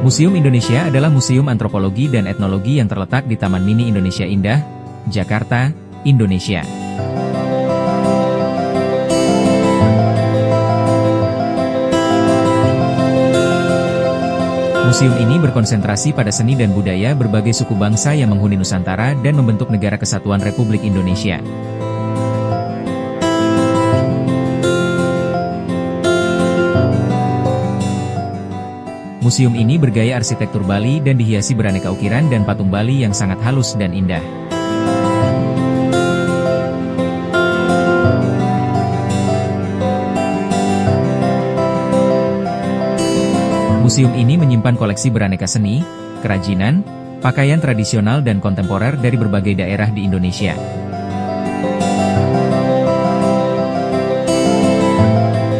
Museum Indonesia adalah museum antropologi dan etnologi yang terletak di Taman Mini Indonesia Indah, Jakarta, Indonesia. Museum ini berkonsentrasi pada seni dan budaya berbagai suku bangsa yang menghuni Nusantara dan membentuk Negara Kesatuan Republik Indonesia. Museum ini bergaya arsitektur Bali dan dihiasi beraneka ukiran dan patung Bali yang sangat halus dan indah. Museum ini menyimpan koleksi beraneka seni, kerajinan, pakaian tradisional dan kontemporer dari berbagai daerah di Indonesia.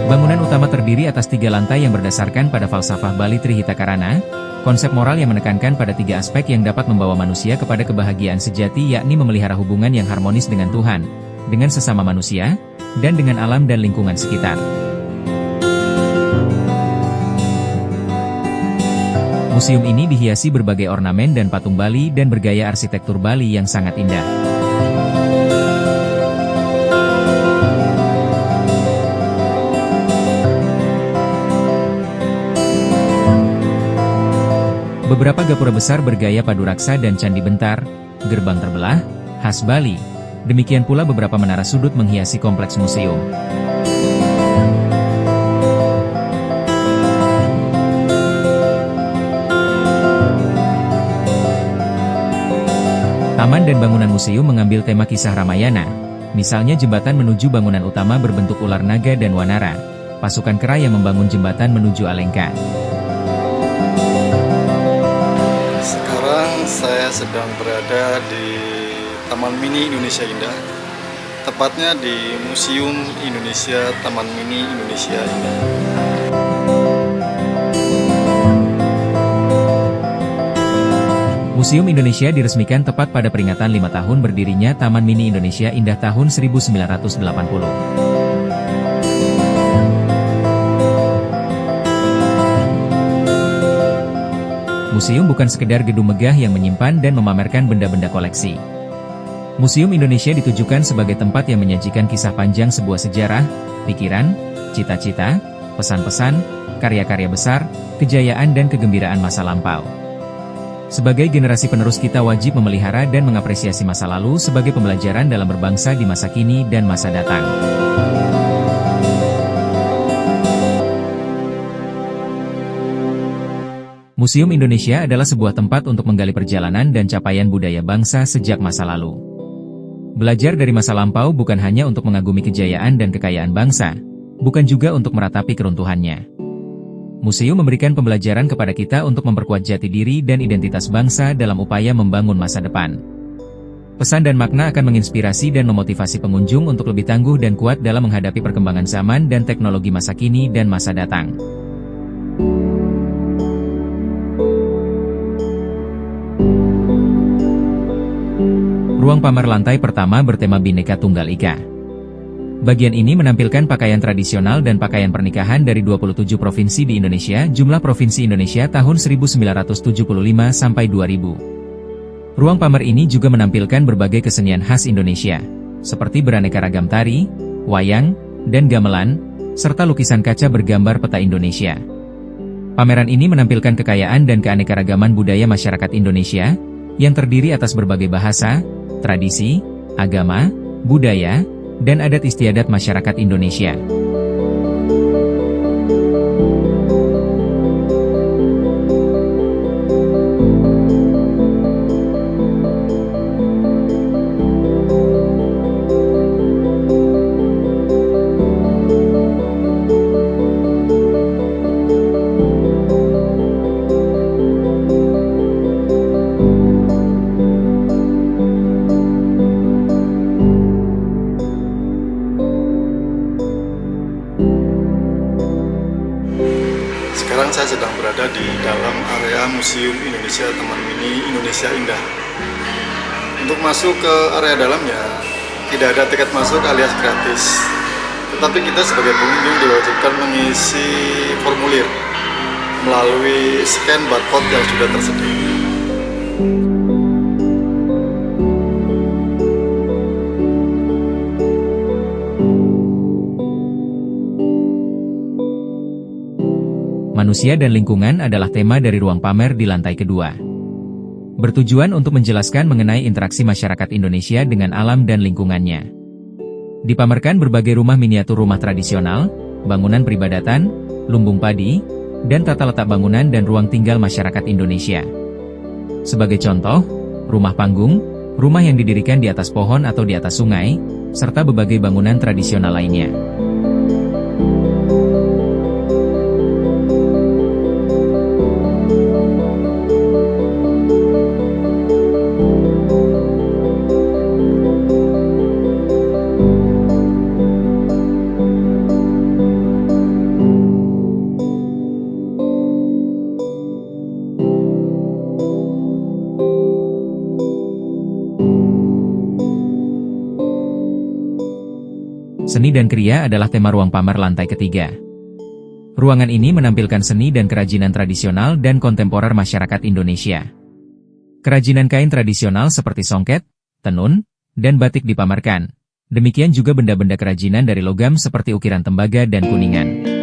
Bangunan utama terdiri atas 3 lantai yang berdasarkan pada falsafah Bali Trihitakarana, konsep moral yang menekankan pada 3 aspek yang dapat membawa manusia kepada kebahagiaan sejati, yakni memelihara hubungan yang harmonis dengan Tuhan, dengan sesama manusia, dan dengan alam dan lingkungan sekitar. Museum ini dihiasi berbagai ornamen dan patung Bali dan bergaya arsitektur Bali yang sangat indah. Beberapa gapura besar bergaya paduraksa dan candi bentar, gerbang terbelah, khas Bali. Demikian pula beberapa menara sudut menghiasi kompleks museum. Taman dan bangunan museum mengambil tema kisah Ramayana. Misalnya jembatan menuju bangunan utama berbentuk ular naga dan wanara. Pasukan kera yang membangun jembatan menuju Alengka. Saya sedang berada di Taman Mini Indonesia Indah, tepatnya di Museum Indonesia Taman Mini Indonesia Indah. Museum Indonesia diresmikan tepat pada peringatan 5 tahun berdirinya Taman Mini Indonesia Indah tahun 1980. Museum bukan sekedar gedung megah yang menyimpan dan memamerkan benda-benda koleksi. Museum Indonesia ditujukan sebagai tempat yang menyajikan kisah panjang sebuah sejarah, pikiran, cita-cita, pesan-pesan, karya-karya besar, kejayaan dan kegembiraan masa lampau. Sebagai generasi penerus kita wajib memelihara dan mengapresiasi masa lalu sebagai pembelajaran dalam berbangsa di masa kini dan masa datang. Museum Indonesia adalah sebuah tempat untuk menggali perjalanan dan capaian budaya bangsa sejak masa lalu. Belajar dari masa lampau bukan hanya untuk mengagumi kejayaan dan kekayaan bangsa, bukan juga untuk meratapi keruntuhannya. Museum memberikan pembelajaran kepada kita untuk memperkuat jati diri dan identitas bangsa dalam upaya membangun masa depan. Pesan dan makna akan menginspirasi dan memotivasi pengunjung untuk lebih tangguh dan kuat dalam menghadapi perkembangan zaman dan teknologi masa kini dan masa datang. Ruang pamer lantai pertama bertema Bhinneka Tunggal Ika. Bagian ini menampilkan pakaian tradisional dan pakaian pernikahan dari 27 provinsi di Indonesia. Jumlah provinsi Indonesia tahun 1975 sampai 2000. Ruang pamer ini juga menampilkan berbagai kesenian khas Indonesia, seperti beraneka ragam tari, wayang, dan gamelan, serta lukisan kaca bergambar peta Indonesia. Pameran ini menampilkan kekayaan dan keanekaragaman budaya masyarakat Indonesia, yang terdiri atas berbagai bahasa, tradisi, agama, budaya, dan adat istiadat masyarakat Indonesia. Sekarang saya sedang berada di dalam area Museum Indonesia Taman Mini Indonesia Indah. Untuk masuk ke area dalamnya, tidak ada tiket masuk alias gratis. Tetapi kita sebagai pengunjung diwajibkan mengisi formulir. melalui scan barcode yang sudah tersedia. Manusia dan lingkungan adalah tema dari ruang pamer di lantai kedua. Bertujuan untuk menjelaskan mengenai interaksi masyarakat Indonesia dengan alam dan lingkungannya. Dipamerkan berbagai rumah miniatur rumah tradisional, bangunan peribadatan, lumbung padi, dan tata letak bangunan dan ruang tinggal masyarakat Indonesia. Sebagai contoh, rumah panggung, rumah yang didirikan di atas pohon atau di atas sungai, serta berbagai bangunan tradisional lainnya. Seni dan kriya adalah tema ruang pamer lantai ketiga. Ruangan ini menampilkan seni dan kerajinan tradisional dan kontemporer masyarakat Indonesia. Kerajinan kain tradisional seperti songket, tenun, dan batik dipamerkan. Demikian juga benda-benda kerajinan dari logam seperti ukiran tembaga dan kuningan.